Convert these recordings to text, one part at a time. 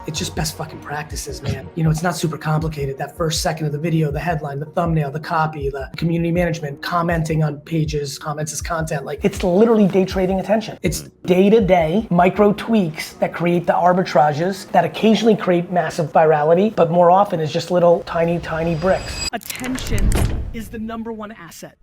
it's just best fucking practices, man. You know, it's not super complicated. That first second of the video, the headline, the thumbnail, the copy, the community management, commenting on pages, comments as content. Like, it's literally day trading attention. It's day-to-day micro tweaks that create the arbitrages that occasionally create massive virality, but more often is just little tiny bricks. Attention is the #1 asset.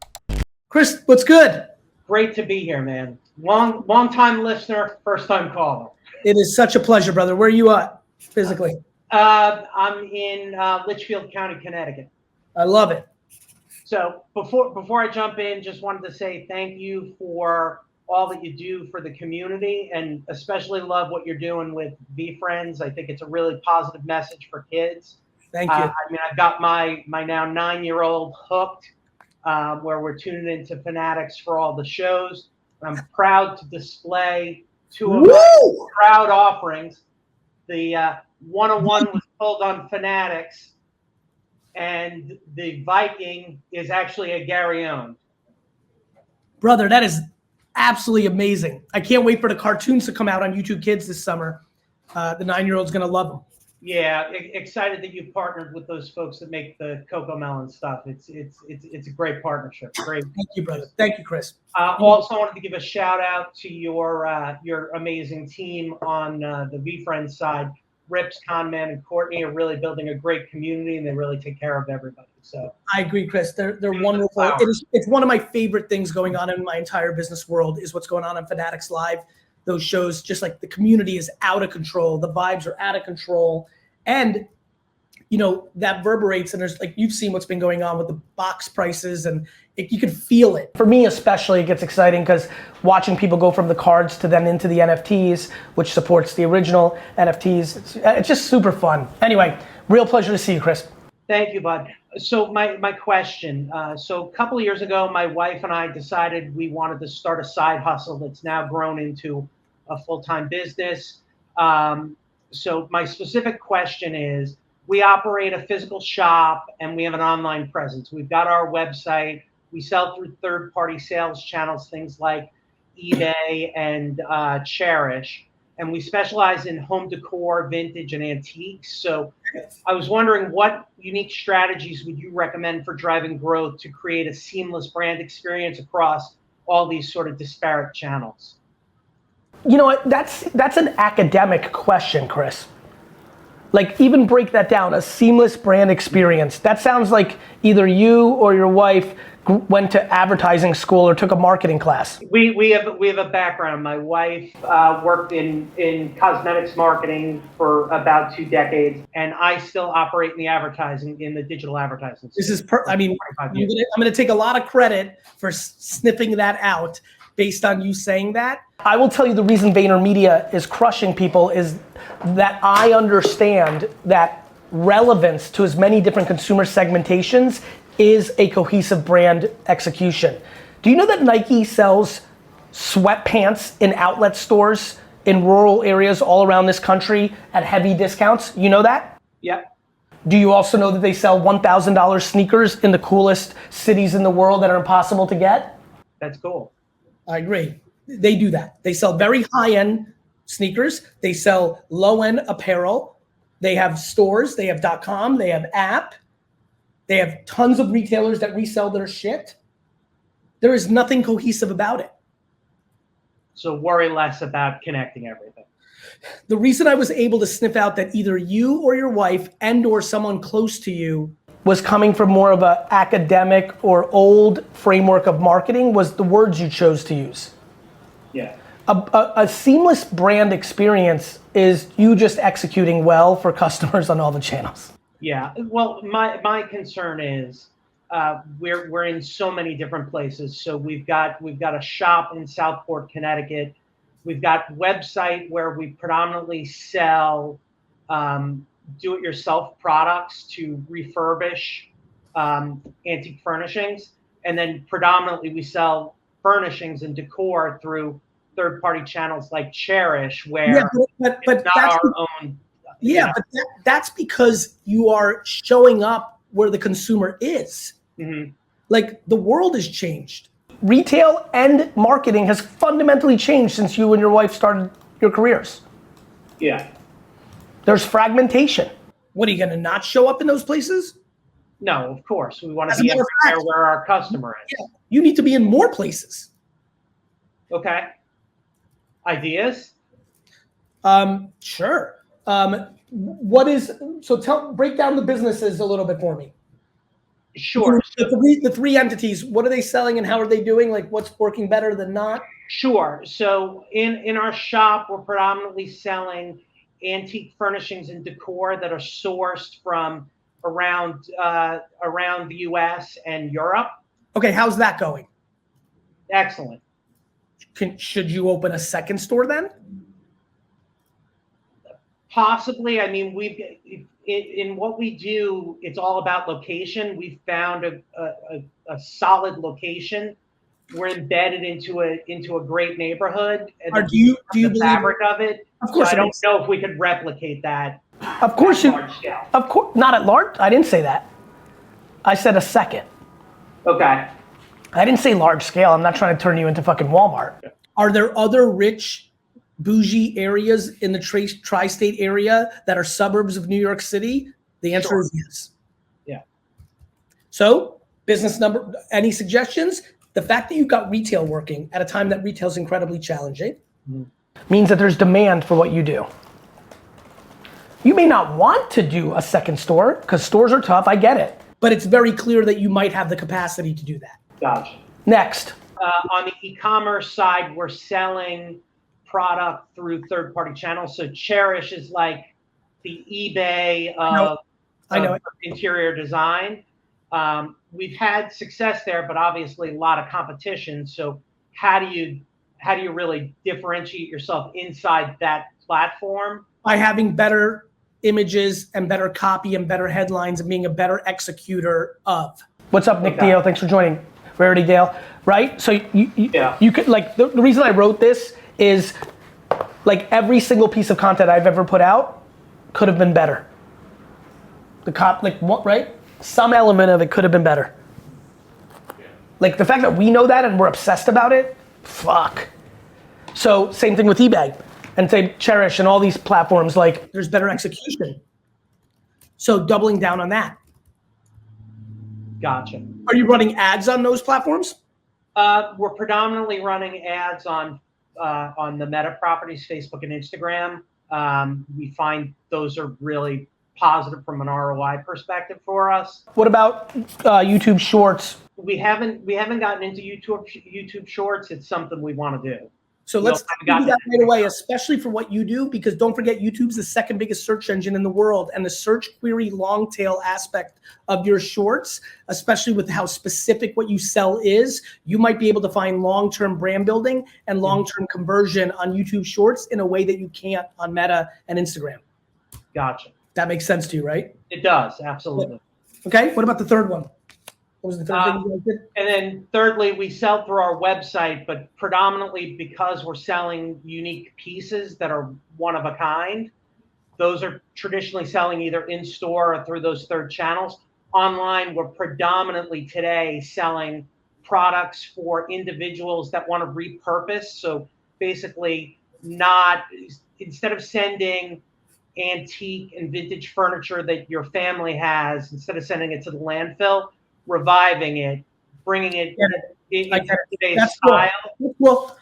Chris, what's good? Great to be here, man. Long time listener, first time caller. It is such a pleasure, brother. Where are you at physically? I'm in Litchfield County, Connecticut. I love it. So before I jump in, just wanted to say thank you for all that you do for the community, and especially love what you're doing with VeeFriends. I think it's a really positive message for kids. Thank you. I mean, I've got my now 9-year-old hooked, where we're tuning into Fanatics for all the shows. I'm proud to display two of my proud offerings. The 101 was pulled on Fanatics, and the Viking is actually a Gary owned. Brother, that is absolutely amazing. I can't wait for the cartoons to come out on YouTube Kids this summer. The 9-year-old's gonna love them. Yeah, excited that you've partnered with those folks that make the Coco Melon stuff. It's a great partnership. Great. Thank you, brother. Thank you, Chris. Also wanted to give a shout out to your amazing team on the VeeFriends side. Rips, Conman, and Courtney are really building a great community, and they really take care of everybody. So I agree, Chris. They're wonderful. It's one of my favorite things going on in my entire business world is what's going on Fanatics Live. Those shows, just like the community is out of control, the vibes are out of control, and you know that reverberates. And there's like you've seen what's been going on with the box prices, and you can feel it. For me especially, it gets exciting because watching people go from the cards to then into the NFTs, which supports the original NFTs. It's just super fun. Anyway, real pleasure to see you, Chris. Thank you, bud. So my question, so a couple of years ago, my wife and I decided we wanted to start a side hustle that's now grown into a full-time business. So my specific question is, we operate a physical shop and we have an online presence. We've got our website. We sell through third-party sales channels, things like eBay and Cherish. And we specialize in home decor, vintage, and antiques. So I was wondering, what unique strategies would you recommend for driving growth to create a seamless brand experience across all these sort of disparate channels? You know what, that's an academic question, Chris. Like, even break that down, a seamless brand experience. That sounds like either you or your wife went to advertising school or took a marketing class. We have a background. My wife worked in cosmetics marketing for about 2 decades, and I still operate in the digital advertising. This is I'm gonna take a lot of credit for sniffing that out based on you saying that. I will tell you the reason VaynerMedia is crushing people is that I understand that relevance to as many different consumer segmentations is a cohesive brand execution. Do you know that Nike sells sweatpants in outlet stores in rural areas all around this country at heavy discounts? You know that? Yeah. Do you also know that they sell $1,000 sneakers in the coolest cities in the world that are impossible to get? That's cool. I agree. They do that. They sell very high-end sneakers. They sell low-end apparel. They have stores. They have .com. They have app. They have tons of retailers that resell their shit. There is nothing cohesive about it. So worry less about connecting everything. The reason I was able to sniff out that either you or your wife and or someone close to you was coming from more of an academic or old framework of marketing was the words you chose to use. Yeah. A seamless brand experience is you just executing well for customers on all the channels. Yeah, well, my concern is we're in so many different places. So we've got a shop in Southport, Connecticut. We've got website where we predominantly sell do-it-yourself products to refurbish antique furnishings, and then predominantly we sell furnishings and decor through third-party channels like Cherish, where but it's not that's our own. Yeah, but that's because you are showing up where the consumer is. Mm-hmm. Like, the world has changed. Retail and marketing has fundamentally changed since you and your wife started your careers. Yeah. There's fragmentation. What, are you gonna not show up in those places? No, of course. We want to be everywhere where our customer is. Yeah, you need to be in more places. Okay. Ideas? Sure. Break down the businesses a little bit for me. Sure. The three entities, what are they selling and how are they doing? Like, what's working better than not? Sure. So in our shop, we're predominantly selling antique furnishings and decor that are sourced from around the US and Europe. Okay, how's that going? Excellent. Should you open a second store then? Possibly. I mean, in what we do, it's all about location. We've found a solid location. We're embedded into a great neighborhood. And do you the fabric of it? Of course. So I don't know if we could replicate that. Of course at large scale. Of course, not at large. I didn't say that. I said a second. Okay. I didn't say large scale. I'm not trying to turn you into fucking Walmart. Are there other rich, bougie areas in the tri-state area that are suburbs of New York City? The answer is yes. Yeah. So, business number, any suggestions? The fact that you've got retail working at a time that retail is incredibly challenging means that there's demand for what you do. You may not want to do a second store because stores are tough, I get it. But it's very clear that you might have the capacity to do that. Gotcha. Next. On the e-commerce side, we're selling product through third-party channels. So Cherish is like the eBay of interior design. We've had success there, but obviously a lot of competition. So how do you really differentiate yourself inside that platform? By having better images and better copy and better headlines and being a better executor of. What's up, Nick Dio? Thanks for joining. Rarity Dale, right? So you could, like, the reason I wrote this is, like, every single piece of content I've ever put out could have been better. Right? Some element of it could have been better. Like, the fact that we know that and we're obsessed about it, fuck. So same thing with eBay and say Cherish and all these platforms, like, there's better execution. So doubling down on that. Gotcha. Are you running ads on those platforms? We're predominantly running ads on the Meta properties, Facebook and Instagram. We find those are really positive from an ROI perspective for us. What about YouTube Shorts? We haven't gotten into YouTube Shorts. It's something we want to do. So let's do that right away, especially for what you do, because don't forget, YouTube's the second biggest search engine in the world, and the search query long tail aspect of your shorts, especially with how specific what you sell is, you might be able to find long-term brand building and long-term conversion on YouTube Shorts in a way that you can't on Meta and Instagram. Gotcha. That makes sense to you, right? It does, absolutely. Okay, what about the third one? What was the third thing you guys did? And then thirdly, we sell through our website, but predominantly because we're selling unique pieces that are one of a kind. Those are traditionally selling either in store or through those third channels. Online, we're predominantly today selling products for individuals that want to repurpose. So basically, instead of sending antique and vintage furniture that your family has, instead of sending it to the landfill, reviving it, bringing it into today's style. Well,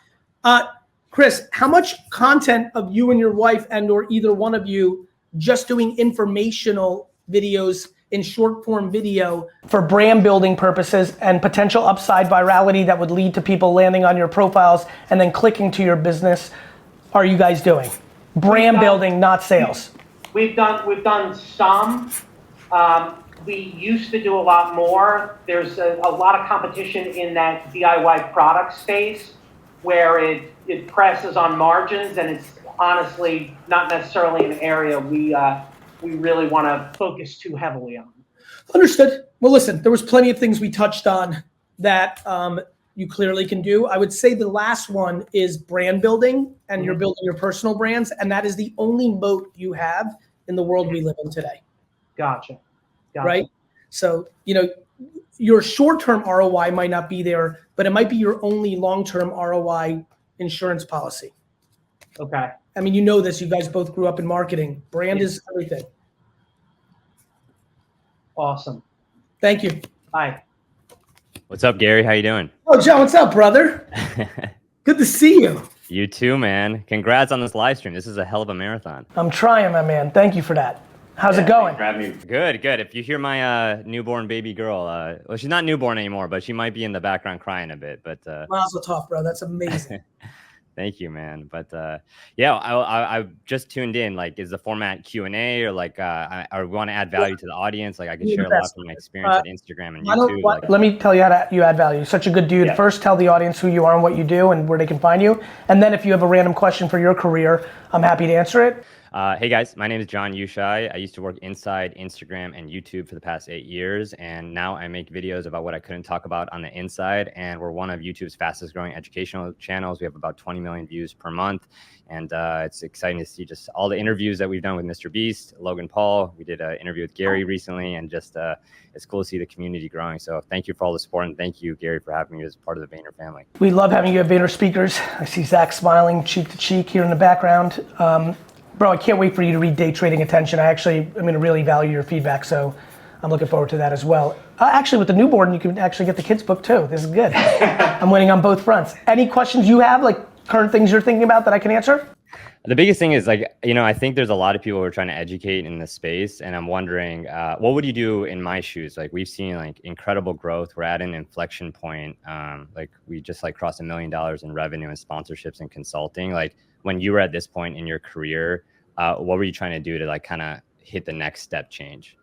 Chris, how much content of you and your wife and or either one of you just doing informational videos in short form video for brand building purposes and potential upside virality that would lead to people landing on your profiles and then clicking to your business are you guys doing? Brand building, not sales. We've done some. We used to do a lot more. There's a lot of competition in that DIY product space where it presses on margins, and it's honestly not necessarily an area we really want to focus too heavily on. Understood. Well, listen, there was plenty of things we touched on that you clearly can do. I would say the last one is brand building, and you're building your personal brands, and that is the only moat you have in the world we live in today. Gotcha. Right? So, your short-term ROI might not be there, but it might be your only long-term ROI insurance policy. Okay. I mean, you know this, you guys both grew up in marketing. Brand is everything. Awesome. Thank you. Hi. What's up, Gary? How you doing? Oh, John, what's up, brother? Good to see you. You too, man. Congrats on this live stream. This is a hell of a marathon. I'm trying, my man. Thank you for that. How's it going? Good, good. If you hear my newborn baby girl, well, she's not newborn anymore, but she might be in the background crying a bit. But Mazel tov, bro. That's amazing. Thank you, man. But yeah, I just tuned in. Like, is the format Q&A or like, or we want to add value to the audience? Like, I can share a lot from my experience at Instagram and YouTube. Let me tell you how you add value. You're such a good dude. Yeah. First, tell the audience who you are and what you do and where they can find you. And then if you have a random question for your career, I'm happy to answer it. Hey guys, my name is John Yushai. I used to work inside Instagram and YouTube for the past 8 years, and now I make videos about what I couldn't talk about on the inside, and we're one of YouTube's fastest growing educational channels. We have about 20 million views per month, and it's exciting to see just all the interviews that we've done with Mr. Beast, Logan Paul. We did an interview with Gary recently, and just it's cool to see the community growing. So thank you for all the support, and thank you, Gary, for having me as part of the Vayner family. We love having you at VaynerSpeakers. I see Zach smiling cheek to cheek here in the background. Bro, I can't wait for you to read Day Trading Attention. I'm going to really value your feedback, so I'm looking forward to that as well. Actually, with the newborn, you can actually get the kids book too. This is good. I'm winning on both fronts. Any questions you have, like current things you're thinking about that I can answer? The biggest thing is like, I think there's a lot of people who are trying to educate in this space, and I'm wondering, what would you do in my shoes? Like, we've seen like incredible growth. We're at an inflection point. Like we just crossed $1 million in revenue and sponsorships and consulting. Like, when you were at this point in your career, what were you trying to do to kind of hit the next step change?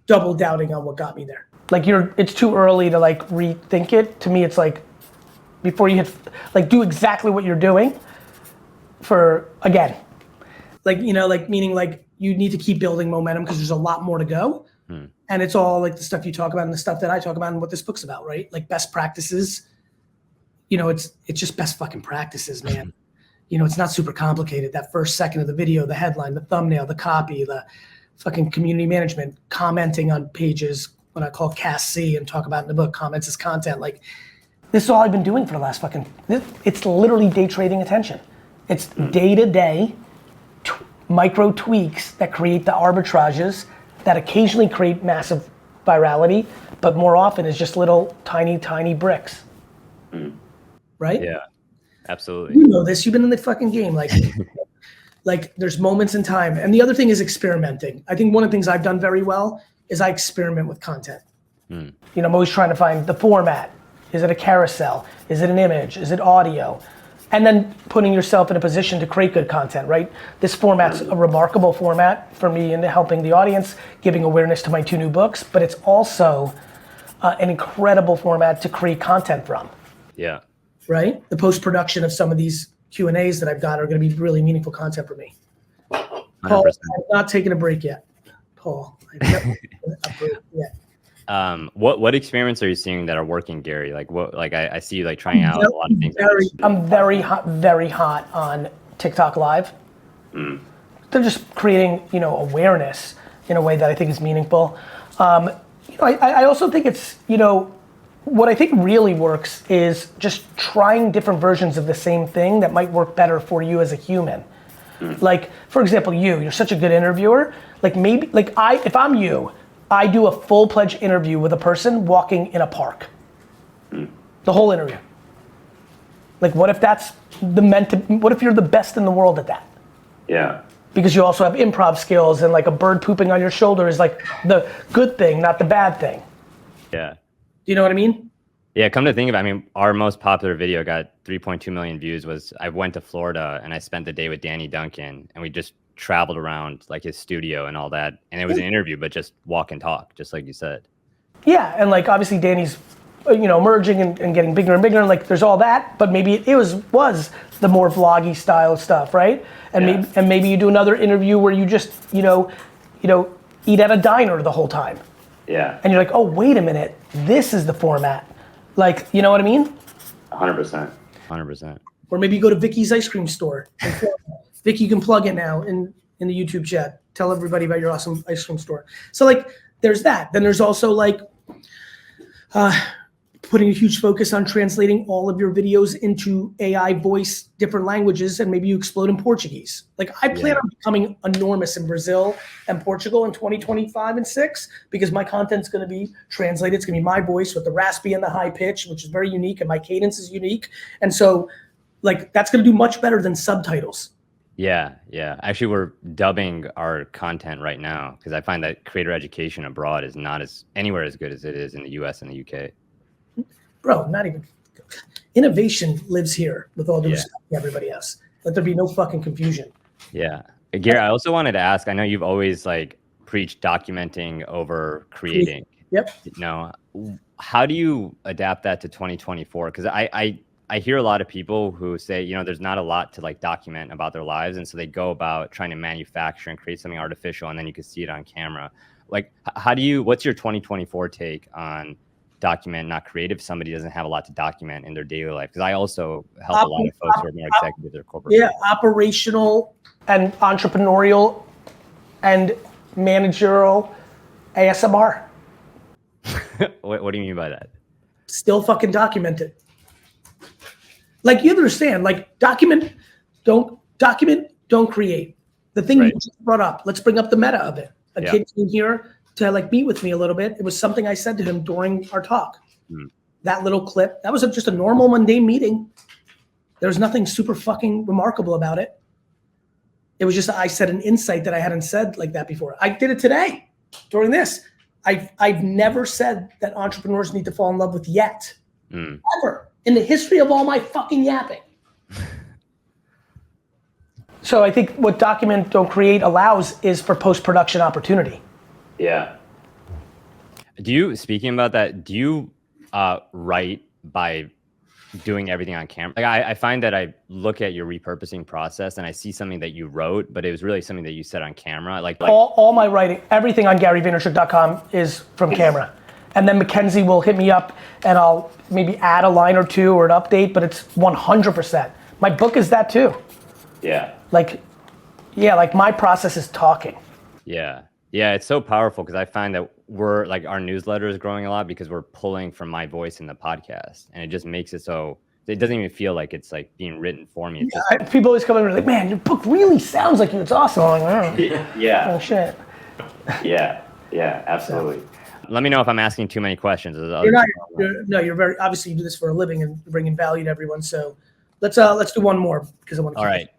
Double doubting on what got me there. Like it's too early to rethink it. To me, it's like before you hit, do exactly what you're doing again. Meaning you need to keep building momentum because there's a lot more to go. And it's all the stuff you talk about and the stuff that I talk about and what this book's about, right? Like best practices. It's just best fucking practices, man. It's not super complicated. That first second of the video, the headline, the thumbnail, the copy, the fucking community management, commenting on pages, what I call Cast C and talk about in the book, comments as content. This is all I've been doing for the last it's literally day trading attention. It's day-to-day micro tweaks that create the arbitrages that occasionally create massive virality, but more often is just little tiny bricks. Right? Yeah. Absolutely. You know this. You've been in the fucking game. There's moments in time. And the other thing is experimenting. I think one of the things I've done very well is I experiment with content. I'm always trying to find the format. Is it a carousel? Is it an image? Is it audio? And then putting yourself in a position to create good content, right? This format's a remarkable format for me in helping the audience, giving awareness to my 2 new books, but it's also an incredible format to create content from. Yeah. Right? The post-production of some of these Q&As that I've got are going to be really meaningful content for me. 100%. Paul, I'm not taking a break yet. Paul, I'm not taking a break yet. What experiments are you seeing that are working, Gary? I see you trying out a lot of things. I'm very hot on TikTok Live. They're just creating, awareness in a way that I think is meaningful. I also think it's, what I think really works is just trying different versions of the same thing that might work better for you as a human. For example, you're such a good interviewer. If I'm you, I do a full-fledged interview with a person walking in a park. The whole interview. What if that's what if you're the best in the world at that? Yeah. Because you also have improv skills and a bird pooping on your shoulder is the good thing, not the bad thing. Yeah. Do you know what I mean? Yeah, come to think of it, our most popular video got 3.2 million views I went to Florida and I spent the day with Danny Duncan and we just traveled around his studio and all that. And it was an interview, but just walk and talk, just like you said. Yeah, and obviously Danny's, emerging and getting bigger and bigger and there's all that, but maybe it was the more vloggy style stuff, right? And maybe you do another interview where you just, eat at a diner the whole time. Yeah. And you're oh, wait a minute, this is the format. You know what I mean? 100%. 100%. Or maybe you go to Vickys ice cream store. Vicky, you can plug it now in the YouTube chat. Tell everybody about your awesome ice cream store. So there's that. Then there's also putting a huge focus on translating all of your videos into AI voice, different languages, and maybe you explode in Portuguese. Like I plan on becoming enormous in Brazil and Portugal in 2025 and 6, because my content's gonna be translated. It's gonna be my voice with the raspy and the high pitch, which is very unique, and my cadence is unique. And so like that's gonna do much better than subtitles. Yeah. Actually, we're dubbing our content right now because I find that creator education abroad is not anywhere as good as it is in the US and the UK. Bro, not even. Innovation lives here with all due respect to everybody else. Let there be no fucking confusion. Yeah. Gary, I also wanted to ask, I know you've always like preached documenting over creating. Yep. How do you adapt that to 2024? Because I hear a lot of people who say, there's not a lot to like document about their lives. And so they go about trying to manufacture and create something artificial, and then you can see it on camera. Like, what's your 2024 take on document, not create, if somebody doesn't have a lot to document in their daily life? Because I also help a lot of folks who are more executive or corporate. Yeah, operational and entrepreneurial and managerial ASMR. What do you mean by that? Still fucking document it. Like you understand, like document, don't create. The thing you just brought up, let's bring up the meta of it. A kid came here to like meet with me a little bit. It was something I said to him during our talk. That little clip, that was just a normal mundane meeting. There was nothing super fucking remarkable about it. It was just, I said an insight that I hadn't said like that before. I did it today during this. I've never said that entrepreneurs need to fall in love with yet, ever in the history of all my fucking yapping. So I think what document, don't create allows is for post-production opportunity. Yeah. Speaking about that, do you write by doing everything on camera? Like I find that I look at your repurposing process and I see something that you wrote, but it was really something that you said on camera. Like all my writing, everything on GaryVaynerchuk.com is from camera. And then Mackenzie will hit me up and I'll maybe add a line or two or an update, but it's 100%. My book is that too. Yeah. Like my process is talking. Yeah, it's so powerful because I find that we're like, our newsletter is growing a lot because we're pulling from my voice in the podcast, and it just makes it so it doesn't even feel like it's like being written for me. People always come in and are like, man, your book really sounds like you. It's awesome. I'm like, yeah. Oh shit. Yeah, absolutely. Let me know if I'm asking too many questions. You're very, obviously you do this for a living and bringing value to everyone. So let's do one more because I want to. All right.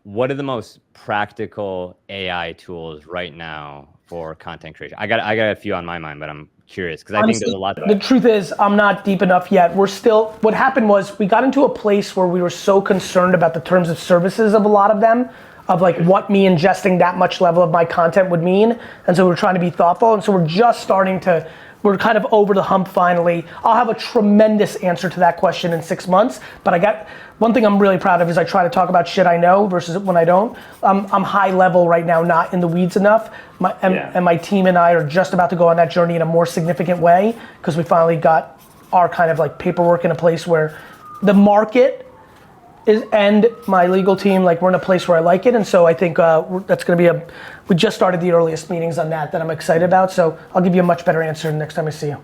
What are the most practical AI tools right now for content creation? I got a few on my mind, but I'm curious because I think there's a lot. The truth is, I'm not deep enough yet. What happened was we got into a place where we were so concerned about the terms of services of a lot of them, of like what me ingesting that much level of my content would mean. And so we're trying to be thoughtful. And so we're kind of over the hump finally. I'll have a tremendous answer to that question in 6 months, but one thing I'm really proud of is I try to talk about shit I know versus when I don't. I'm high level right now, not in the weeds enough. And my team and I are just about to go on that journey in a more significant way because we finally got our kind of like paperwork in a place where the market is, and my legal team, like we're in a place where I like it. And so I think that's gonna be we just started the earliest meetings on that I'm excited about. So I'll give you a much better answer next time I see you.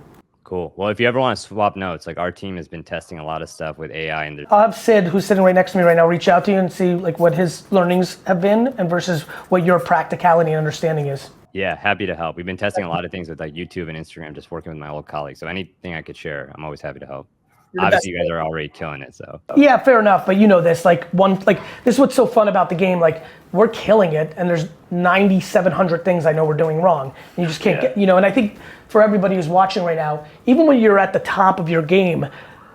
Cool. Well, if you ever want to swap notes, like our team has been testing a lot of stuff with AI. And I'll have Sid, who's sitting right next to me right now, reach out to you and see like what his learnings have been and versus what your practicality and understanding is. Yeah, happy to help. We've been testing a lot of things with like YouTube and Instagram, just working with my old colleagues. So anything I could share, I'm always happy to help. Obviously you guys are already killing it, so. Yeah, fair enough, but you know this, this is what's so fun about the game, like we're killing it and there's 9,700 things I know we're doing wrong. And you just can't get, and I think for everybody who's watching right now, even when you're at the top of your game,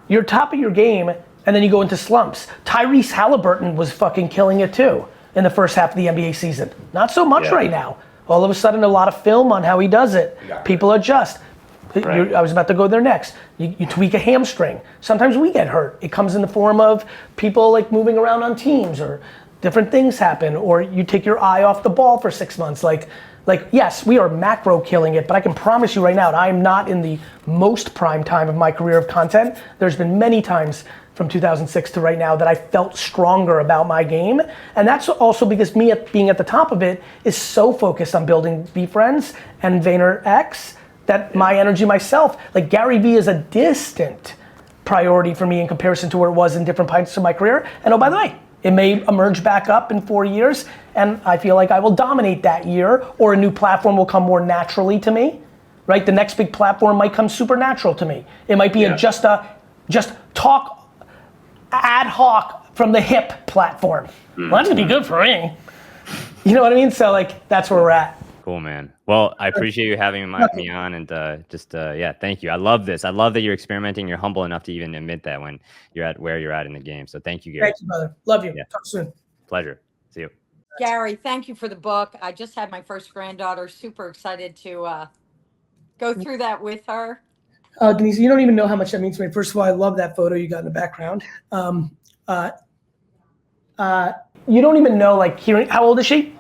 you're top of your game and then you go into slumps. Tyrese Halliburton was fucking killing it too in the first half of the NBA season. Not so much right now. All of a sudden a lot of film on how he does it. People adjust. Right. I was about to go there next. You tweak a hamstring. Sometimes we get hurt. It comes in the form of people like moving around on teams or different things happen, or you take your eye off the ball for 6 months. Like yes, we are macro killing it, but I can promise you right now, I am not in the most prime time of my career of content. There's been many times from 2006 to right now that I felt stronger about my game. And that's also because being at the top of it is so focused on building VeeFriends and VaynerX that my energy myself, like GaryVee is a distant priority for me in comparison to where it was in different points of my career. And oh, by the way, it may emerge back up in 4 years, and I feel like I will dominate that year, or a new platform will come more naturally to me, right? The next big platform might come supernatural to me. It might be just talk ad hoc from the hip platform. Well, that's gonna be good for me. You know what I mean? So like, that's where we're at. Cool, man. Well, I appreciate you having me on, and yeah, thank you. I love this. I love that you're experimenting. You're humble enough to even admit that when you're at where you're at in the game. So thank you, Gary. Thank you, brother. Love you. Yeah. Talk soon. Pleasure. See you. Gary, thank you for the book. I just had my first granddaughter. Super excited to go through that with her. Denise, you don't even know how much that means to me. First of all, I love that photo you got in the background. You don't even know, like, hearing, how old is she?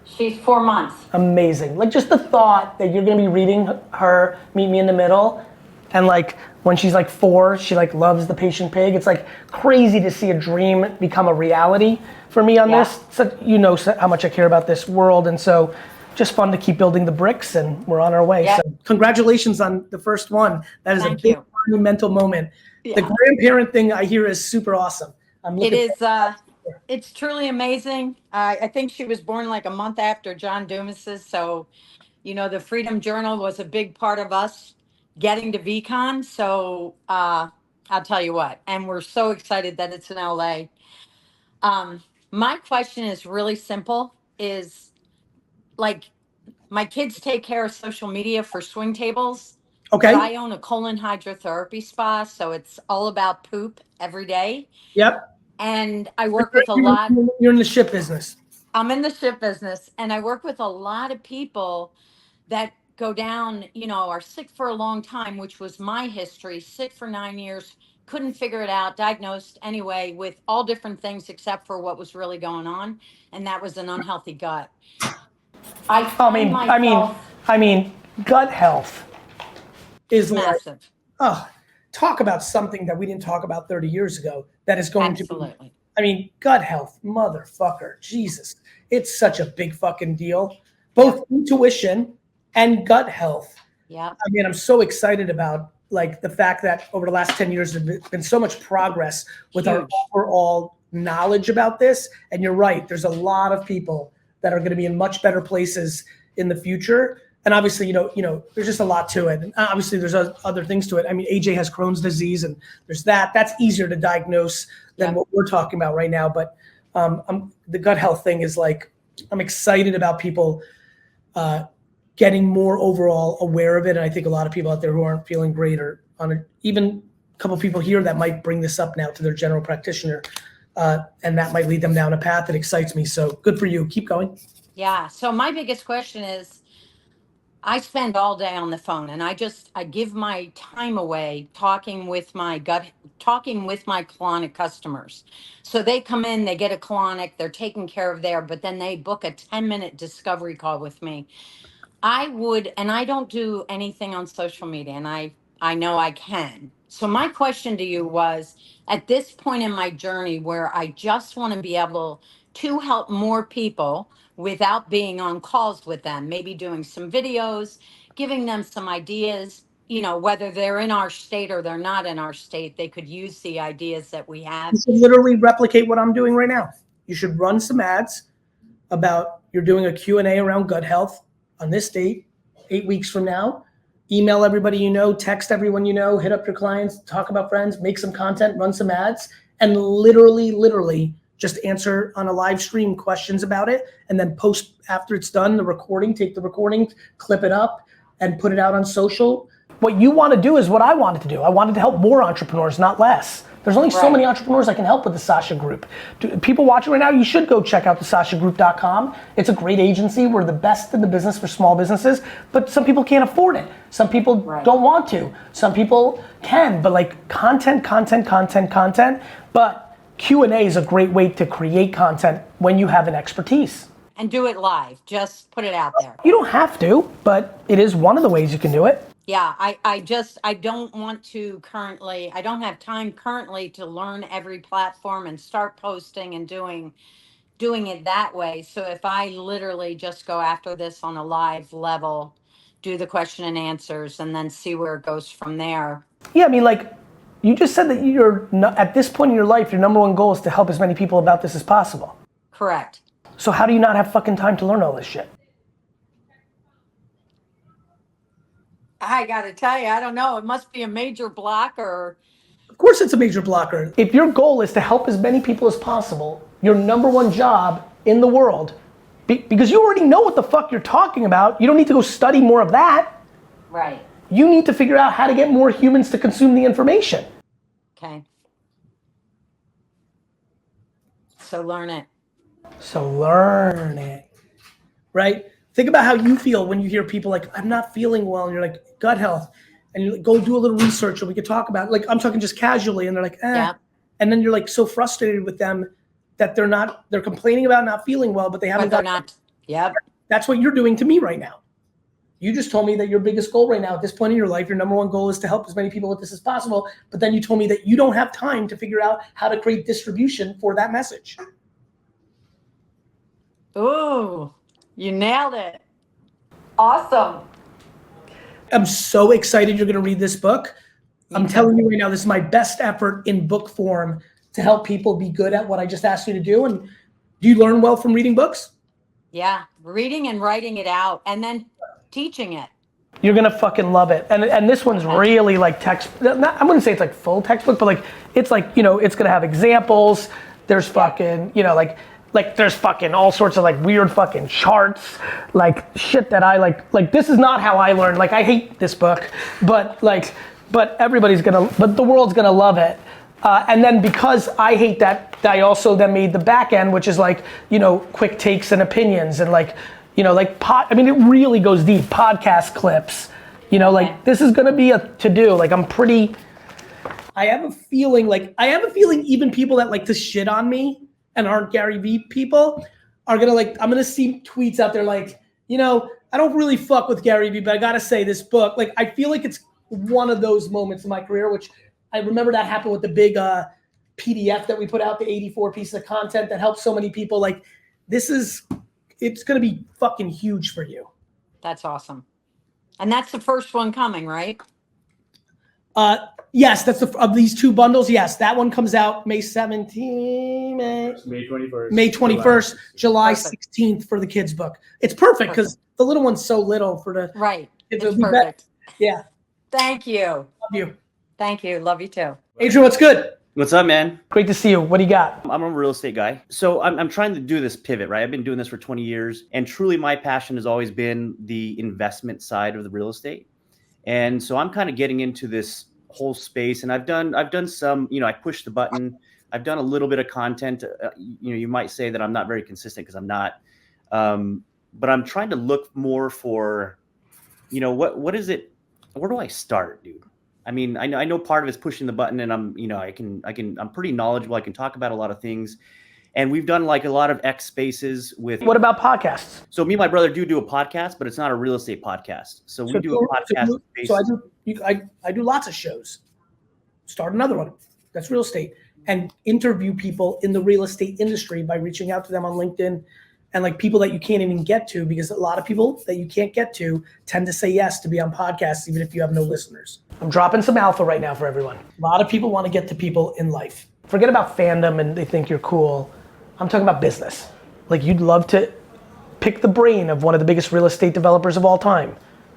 She's 4 months. Amazing. Like, just the thought that you're gonna be reading her Meet Me in the Middle, and like, when she's like 4, she like loves The Patient Pig. It's like crazy to see a dream become a reality for me on this. So you know how much I care about this world, and so just fun to keep building the bricks, and we're on our way. So congratulations on the first one. That is a big monumental moment. The grandparent thing I hear is super awesome. It is, it's truly amazing. I think she was born like a month after John Dumas's. So, you know, the Freedom Journal was a big part of us getting to VCon. So I'll tell you what, and we're so excited that it's in LA. My question is really simple, is like, my kids take care of social media for swing tables. Okay. But I own a colon hydrotherapy spa, so it's all about poop every day. Yep. And I work with a lot. You're in the ship business. I'm in the ship business, and I work with a lot of people that go down, you know, are sick for a long time, which was my history, sick for 9 years, couldn't figure it out, diagnosed anyway with all different things except for what was really going on. And that was an unhealthy gut. I mean, gut health is massive. Talk about something that we didn't talk about 30 years ago that is going to be, I mean, gut health, motherfucker, Jesus. It's such a big fucking deal. Both intuition and gut health. Yeah. I mean, I'm so excited about like the fact that over the last 10 years, there's been so much progress with our overall knowledge about this. And you're right, there's a lot of people that are going to be in much better places in the future. And obviously, you know, there's just a lot to it. And obviously there's other things to it. I mean, AJ has Crohn's disease, and there's that's easier to diagnose than what we're talking about right now. But the gut health thing is like, I'm excited about people getting more overall aware of it. And I think a lot of people out there who aren't feeling great, or even a couple of people here that might bring this up now to their general practitioner, and that might lead them down a path that excites me. So good for you. Keep going. Yeah. So my biggest question is, I spend all day on the phone, and I give my time away talking with my colonic customers. So they come in, they get a colonic, they're taken care of there, but then they book a 10-minute discovery call with me. And I don't do anything on social media, and I know I can. So my question to you was, at this point in my journey where I just want to be able to help more people without being on calls with them, maybe doing some videos, giving them some ideas, you know, whether they're in our state or they're not in our state, they could use the ideas that we have. You should literally replicate what I'm doing right now. You should run some ads about you're doing a Q&A around gut health on this date, 8 weeks from now. Email everybody you know, text everyone you know, hit up your clients, talk about friends, make some content, run some ads, and literally just answer on a live stream questions about it, and then post after it's done the recording, take the recording, clip it up, and put it out on social. What you want to do is what I wanted to do. I wanted to help more entrepreneurs, not less. There's only so many entrepreneurs I can help with the Sasha Group. People watching right now, you should go check out the SashaGroup.com. It's a great agency. We're the best in the business for small businesses, but some people can't afford it. Some people don't want to. Some people can, but like content. But Q&A is a great way to create content when you have an expertise. And do it live, just put it out there. You don't have to, but it is one of the ways you can do it. Yeah, I don't want to currently, I don't have time currently to learn every platform and start posting and doing it that way. So if I literally just go after this on a live level, do the question and answers, and then see where it goes from there. Yeah, I mean, like, you just said that at this point in your life, your number one goal is to help as many people about this as possible. Correct. So how do you not have fucking time to learn all this shit? I gotta tell you, I don't know. It must be a major blocker. Of course it's a major blocker. If your goal is to help as many people as possible, your number one job in the world, because you already know what the fuck you're talking about, you don't need to go study more of that. Right. You need to figure out how to get more humans to consume the information. Okay. So learn it. So learn it, right? Think about how you feel when you hear people like, I'm not feeling well, and you're like, gut health, and you go do a little research and we could talk about it. Like, I'm talking just casually, and they're like, Yep. And then you're like so frustrated with them that they're complaining about not feeling well, but they haven't Yep. That's what you're doing to me right now. You just told me that your biggest goal right now at this point in your life, your number one goal is to help as many people with this as possible. But then you told me that you don't have time to figure out how to create distribution for that message. Ooh, you nailed it. Awesome. I'm so excited you're going to read this book. I'm telling you right now, this is my best effort in book form to help people be good at what I just asked you to do. And do you learn well from reading books? Yeah, reading and writing it out and then teaching it. You're going to fucking love it. And this one's really like I wouldn't say it's like full textbook, but like, it's like, you know, it's going to have examples. There's fucking, you know, like there's fucking all sorts of like weird fucking charts, like shit that I like this is not how I learned. Like, I hate this book, but the world's gonna love it. And then because I hate that, I also then made the back end, which is like, you know, quick takes and opinions and like, you know, like I mean, it really goes deep. Podcast clips, you know, like this is gonna be a to-do. Like I have a feeling even people that like to shit on me and aren't GaryVee people are gonna like, I'm gonna see tweets out there like, you know, I don't really fuck with GaryVee, but I gotta say this book, like, I feel like it's one of those moments in my career, which I remember that happened with the big PDF that we put out, the 84 pieces of content that helped so many people. Like, it's gonna be fucking huge for you. That's awesome. And that's the first one coming, right? Yes, that's of these two bundles. Yes, that one comes out May 17th, May 21st. May 21st, July Perfect. 16th for the kids book. It's perfect because the little one's so little for the Right. kids. It's perfect. Yeah. Thank you. Love you. Thank you. Love you too. Adrian, what's good? What's up, man? Great to see you. What do you got? I'm a real estate guy. So I'm trying to do this pivot, right? I've been doing this for 20 years. And truly my passion has always been the investment side of the real estate. And so I'm kind of getting into this whole space, and I've done some, you know, I pushed the button. I've done a little bit of content. You know, you might say that I'm not very consistent because I'm not, but I'm trying to look more for, you know, what is it? Where do I start, dude? I mean, I know part of it's pushing the button, and I'm pretty knowledgeable. I can talk about a lot of things. And we've done like a lot of X spaces with. What about podcasts? So me and my brother do a podcast, but it's not a real estate podcast. So we do a podcast. I do lots of shows. Start another one. That's real estate, and interview people in the real estate industry by reaching out to them on LinkedIn, and like people that you can't even get to, because a lot of people that you can't get to tend to say yes to be on podcasts, even if you have no listeners. I'm dropping some alpha right now for everyone. A lot of people want to get to people in life. Forget about fandom and they think you're cool. I'm talking about business. Like, you'd love to pick the brain of one of the biggest real estate developers of all time.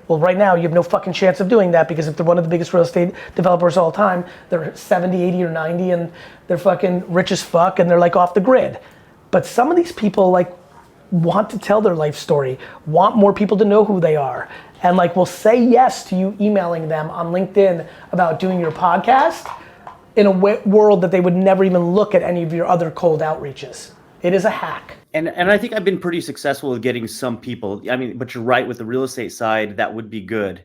Well, right now you have no fucking chance of doing that, because if they're one of the biggest real estate developers of all time, they're 70, 80, or 90, and they're fucking rich as fuck, and they're like off the grid. But some of these people like want to tell their life story, want more people to know who they are, and like will say yes to you emailing them on LinkedIn about doing your podcast in a world that they would never even look at any of your other cold outreaches. It is a hack. And I think I've been pretty successful with getting some people. I mean, but you're right, with the real estate side, that would be good.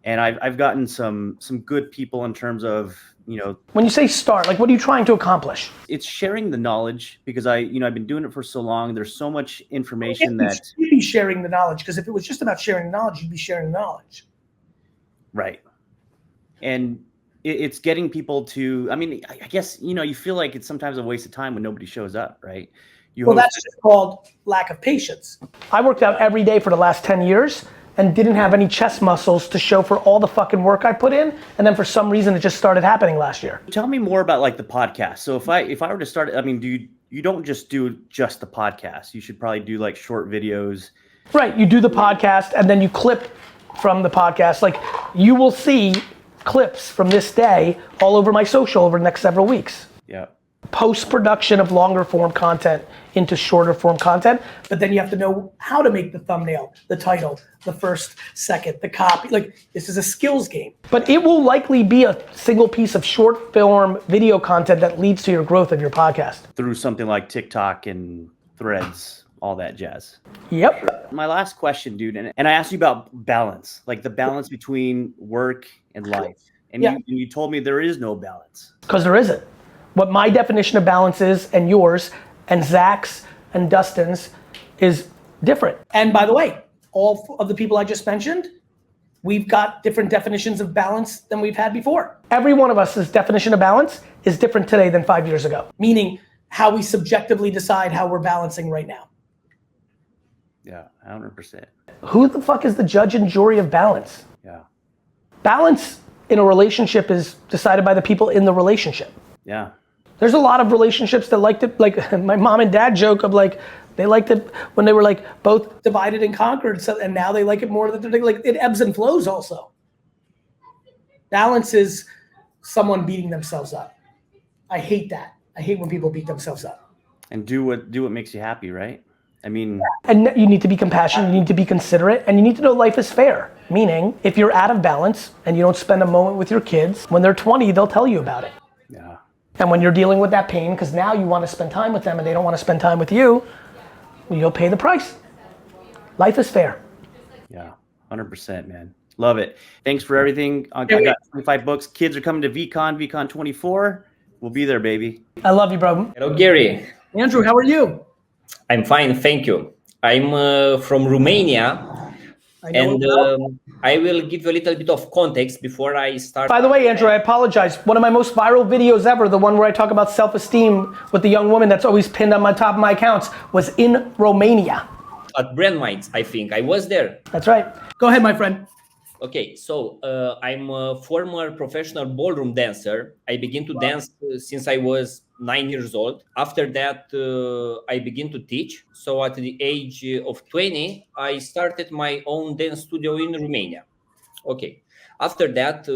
And I've gotten some good people in terms of, you know. When you say start, like, what are you trying to accomplish? It's sharing the knowledge, because I've been doing it for so long. There's so much information that. You'd be sharing the knowledge, because if it was just about sharing knowledge, you'd be sharing knowledge. Right. And it's getting people to, I mean, I guess, you know, you feel like it's sometimes a waste of time when nobody shows up, right? Well, that's just called lack of patience. I worked out every day for the last 10 years, and didn't have any chest muscles to show for all the fucking work I put in. And then for some reason, it just started happening last year. Tell me more about like the podcast. So if I were to start, I mean, you don't just do just the podcast. You should probably do like short videos. Right, you do the podcast and then you clip from the podcast. Like you will see clips from this day all over my social over the next several weeks. Yeah. Post-production of longer form content into shorter form content, but then you have to know how to make the thumbnail, the title, the first, second, the copy. Like this is a skills game. But it will likely be a single piece of short form video content that leads to your growth of your podcast. Through something like TikTok and Threads, all that jazz. Yep. My last question, dude, and I asked you about balance, like the balance between work and life. And you told me there is no balance. Because there isn't. What my definition of balance is, and yours, and Zach's, and Dustin's, is different. And by the way, all of the people I just mentioned, we've got different definitions of balance than we've had before. Every one of us' definition of balance is different today than 5 years ago, meaning how we subjectively decide how we're balancing right now. Yeah, 100%. Who the fuck is the judge and jury of balance? Yeah. Balance in a relationship is decided by the people in the relationship. Yeah. There's a lot of relationships that like to, like my mom and dad joke of like, they liked it when they were like both divided and conquered, so, and now they like it more than like it ebbs and flows also. Balance is someone beating themselves up. I hate that. I hate when people beat themselves up. And do what makes you happy, right? I mean, and you need to be compassionate, you need to be considerate, and you need to know life is fair. Meaning, if you're out of balance and you don't spend a moment with your kids, when they're 20, they'll tell you about it. yeah. And when you're dealing with that pain, because now you want to spend time with them and they don't want to spend time with you, you'll pay the price. Life is fair. Yeah, 100%, man. Love it. Thanks for everything. I got 25 books. Kids are coming to VCon 24. We'll be there, baby. I love you, bro. Hello, Gary. Andrew, how are you? I'm fine, thank you. I'm from Romania, and I will give you a little bit of context before I start. By the way, Andrew, I apologize. One of my most viral videos ever, the one where I talk about self-esteem with the young woman that's always pinned on my top of my accounts, was in Romania. At Brand Minds, I think. I was there. That's right. Go ahead, my friend. Okay, so I'm a former professional ballroom dancer. I began to dance since I was 9 years old. After that, I began to teach. So at the age of 20, I started my own dance studio in Romania. Okay, after that,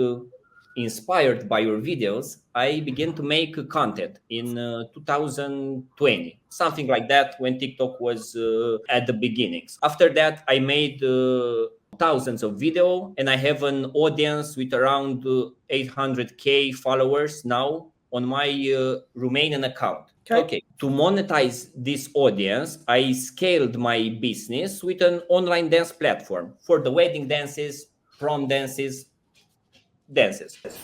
inspired by your videos, I began to make content in 2020, something like that, when TikTok was at the beginnings. After that, I made thousands of video, and I have an audience with around 800K followers now on my Romanian account. Okay. To monetize this audience, I scaled my business with an online dance platform for the wedding dances, prom dances.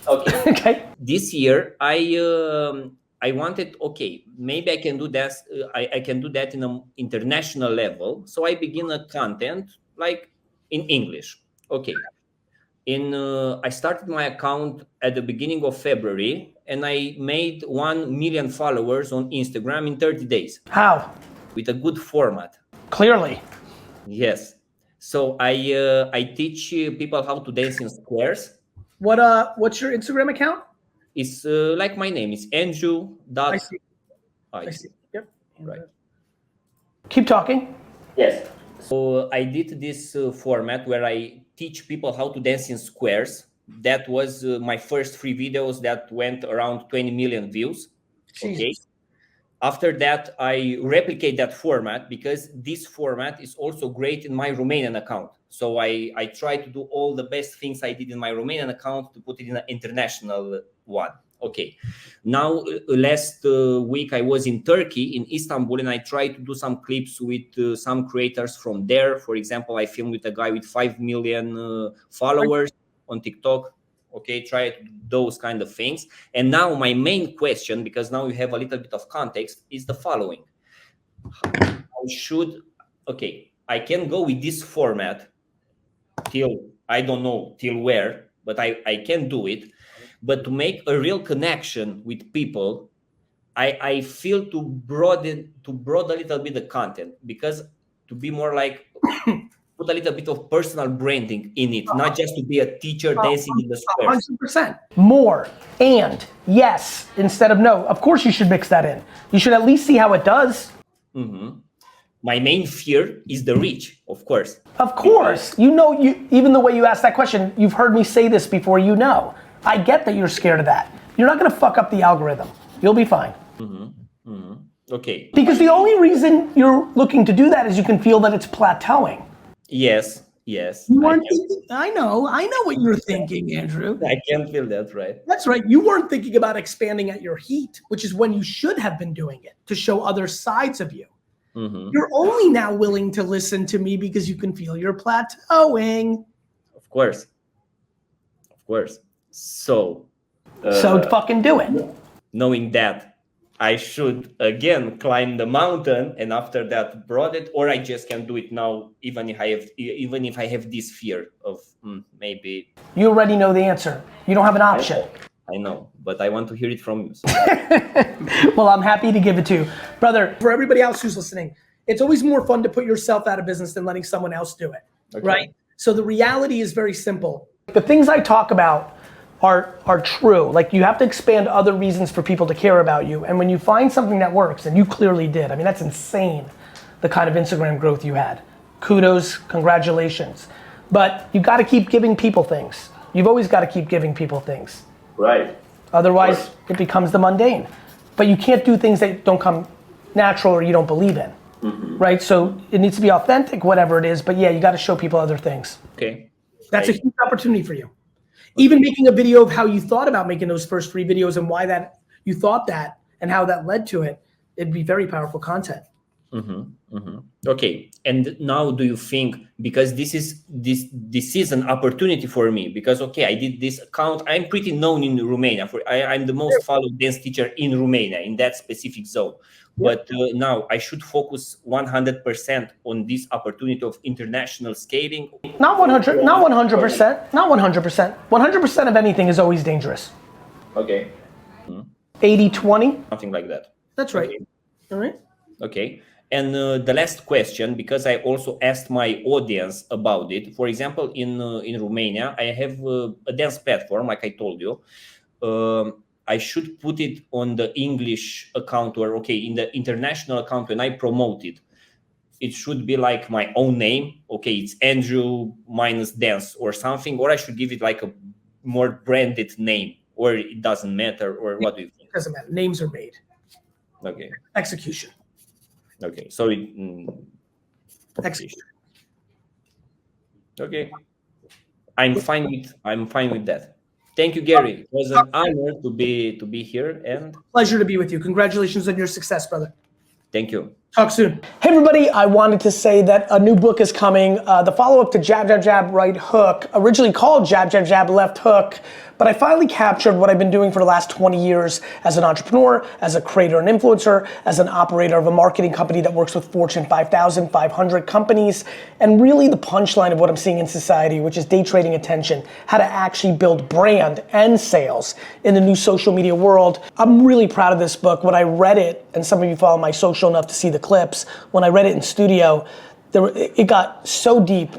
Okay. Okay. This year, I wanted, okay, maybe I can do that. I can do that in an international level. So I begin a content like in English. Okay. I started my account at the beginning of February, and I made 1 million followers on Instagram in 30 days. How? With a good format. Clearly. Yes. So I teach people how to dance in squares. What's your Instagram account? It's like my name. It's Andrew. I see. Yep. Right. Keep talking. Yes. So I did this format where I teach people how to dance in squares. That was my first 3 videos that went around 20 million views. Jesus. Okay. After that, I replicate that format because this format is also great in my Romanian account. So I try to do all the best things I did in my Romanian account to put it in an international one. Okay. Now, last week I was in Turkey, in Istanbul, and I tried to do some clips with some creators from there. For example, I filmed with a guy with 5 million followers on TikTok. Okay, try to do those kind of things. And now my main question, because now you have a little bit of context, is the following. Okay, I can go with this format till, I don't know till where, but I can do it. But to make a real connection with people, I feel to broaden a little bit the content, because to be more like put a little bit of personal branding in it, not just to be a teacher dancing in the squares. 100%. More and yes instead of no. Of course you should mix that in. You should at least see how it does. My main fear is the reach, of course. Of course. You know, even the way you asked that question, you've heard me say this before, you know. I get that you're scared of that. You're not gonna fuck up the algorithm. You'll be fine. Okay. Because the only reason you're looking to do that is you can feel that it's plateauing. Yes. You weren't thinking, I know what you're thinking, Andrew. I can feel that, right? That's right. You weren't thinking about expanding at your heat, which is when you should have been doing it, to show other sides of you. You're only now willing to listen to me because you can feel you're plateauing. Of course. So fucking do it. Knowing that, I should again climb the mountain and after that brought it, or I just can do it now, even if I have this fear of maybe. You already know the answer. You don't have an option. I know, but I want to hear it from you. So. Well, I'm happy to give it to you. Brother, for everybody else who's listening, it's always more fun to put yourself out of business than letting someone else do it, right? So the reality is very simple. The things I talk about are true. Like, you have to expand other reasons for people to care about you. And when you find something that works, and you clearly did, I mean, that's insane, the kind of Instagram growth you had. Kudos, congratulations. But you gotta keep giving people things. You've always gotta keep giving people things. Right. Otherwise, it becomes the mundane. But you can't do things that don't come natural or you don't believe in, right? So it needs to be authentic, whatever it is, but yeah, you gotta show people other things. Okay. That's a huge opportunity for you. Even making a video of how you thought about making those first 3 videos and why that you thought that and how that led to it, it'd be very powerful content. Okay, and now do you think, because this is an opportunity for me, because okay, I did this account, I'm pretty known in Romania, I'm the most followed dance teacher in Romania in that specific zone, but now I should focus 100% on this opportunity of international skating. Not 100%, not 100%, not 100%. 100% of anything is always dangerous. Okay. 80-20. Something like that. That's right. Okay. All right. Okay. And the last question, because I also asked my audience about it. For example, in Romania, I have a dance platform, like I told you. I should put it on the English account, or okay, in the international account when I promote it. It should be like my own name. Okay, it's Andrew minus dance or something, or I should give it like a more branded name, or it doesn't matter, or what do you think? It doesn't matter. Names are made. Okay. Execution. Okay, so Execution. Okay, I'm fine with that. Thank you, Gary. It was an honor to be here, and Pleasure to be with you. Congratulations on your success, brother. thank you. Talk soon. Hey everybody, I wanted to say that a new book is coming. The follow-up to Jab, Jab, Jab, Right Hook, originally called Jab, Jab, Jab, Left Hook, but I finally captured what I've been doing for the last 20 years as an entrepreneur, as a creator and influencer, as an operator of a marketing company that works with Fortune 5,000, 500 companies, and really the punchline of what I'm seeing in society, which is day trading attention, how to actually build brand and sales in the new social media world. I'm really proud of this book. When I read it, and some of you follow my social enough to see the clips, when I read it in studio, it got so deep.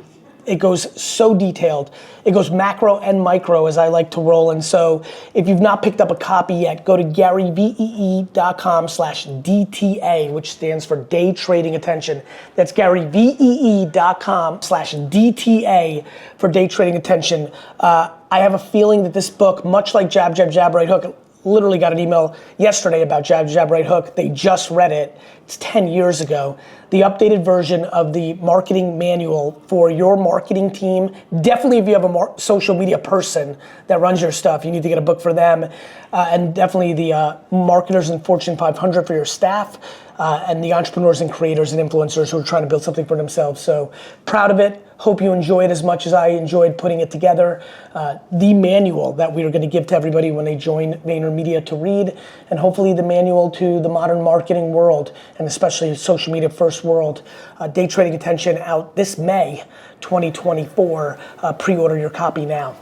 It goes so detailed. It goes macro and micro, as I like to roll. And so if you've not picked up a copy yet, go to GaryVee.com/DTA, which stands for Day Trading Attention. That's GaryVee.com/DTA for Day Trading Attention. I have a feeling that this book, much like Jab, Jab, Jab, Right Hook, literally got an email yesterday about Jab, Jab, Right Hook. They just read it. It's 10 years ago. The updated version of the marketing manual for your marketing team. Definitely if you have a social media person that runs your stuff, you need to get a book for them. And definitely the marketers in Fortune 500 for your staff. And the entrepreneurs and creators and influencers who are trying to build something for themselves. So proud of it. Hope you enjoy it as much as I enjoyed putting it together. The manual that we are going to give to everybody when they join VaynerMedia to read, and hopefully the manual to the modern marketing world, and especially social media first world. Day Trading Attention out this May 2024. Pre-order your copy now.